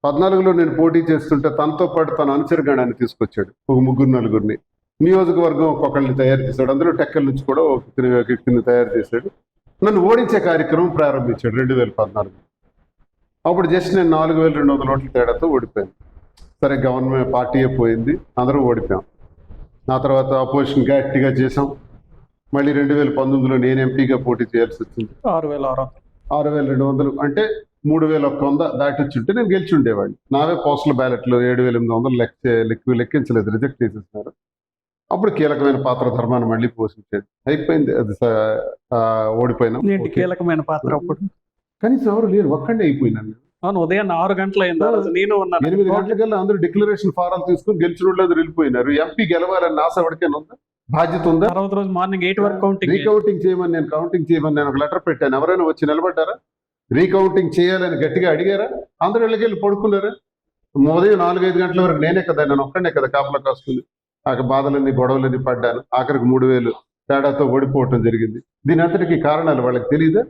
14లో నేను పోటీ చేస్తుంటే తనతో పాటు తన అనుచరగణాన్ని తీసుకొచ్చాడు, ఒక ముగ్గురు నలుగురిని. నియోజకవర్గం ఒక్కొక్కరిని తయారు చేశాడు. అందులో టెక్కల నుంచి కూడా ఒక వ్యక్తిని తయారు చేశాడు. నన్ను ఓడించే కార్యక్రమం ప్రారంభించాడు 2014. అప్పుడు జస్ట్ నేను 4200 ఓట్ల తేడాతో ఓడిపోయాను. సరే, గవర్నమెంట్ పార్టీయే పోయింది, అందరూ ఓడిపోయాం. నా తర్వాత అపోజిషన్ గట్టిగా చేసాం. మళ్ళీ 2019లో నేను ఎంపీగా పోటీ చేయాల్సి వచ్చింది. 6200 అంటే 3100 దాటిచ్చుంటే నేను గెలిచి ఉండేవాడిని. నావే పోస్టల్ బ్యాలెట్లు 7800 లెక్కించలేదు, రిజెక్ట్ చేసేస్తున్నారు. అప్పుడు కీలకమైన పాత్ర ధర్మాన్ని మళ్ళీ పోషించాడు. అయిపోయింది, అది ఓడిపోయినాం. కీలకమైన పాత్ర అప్పుడు కనీసం ఎవరు లేరు, ఒక్కడే అయిపోయినాను. అవును, ఉదయం 6 గంటలు అయింది. నేను 8 గంటలకల్లా అందరూ డిక్లరేషన్ ఫారాలు తీసుకుని గెలిచిన వాళ్ళు అందరూ వెళ్ళిపోయినారు. ఎంపీ గెలవాలని ఆశ ఎవరికైనా ఉందా? బాధ్యత ఉందా? తర్వాత రోజు మార్నింగ్ 8 వరకు రీకౌంటింగ్ చేయమని నేను ఒక లెటర్ పెట్టాను. ఎవరైనా వచ్చి నిలబడ్డారా? రీకౌంటింగ్ చేయాలని గట్టిగా అడిగారా? అందరూ వెళ్ళి పడుకున్నారా? ఉదయం 4-5 గంటల వరకు నేనే కదా, నేను ఒక్కడే కదా కాపలా కాస్తుంది. ఆ బాధలన్నీ గొడవలన్నీ పడ్డాను. ఆఖరికి 3000 తేడాతో ఓడిపోవటం జరిగింది. దీని అంతటికీ కారణాలు వాళ్ళకి తెలియదా?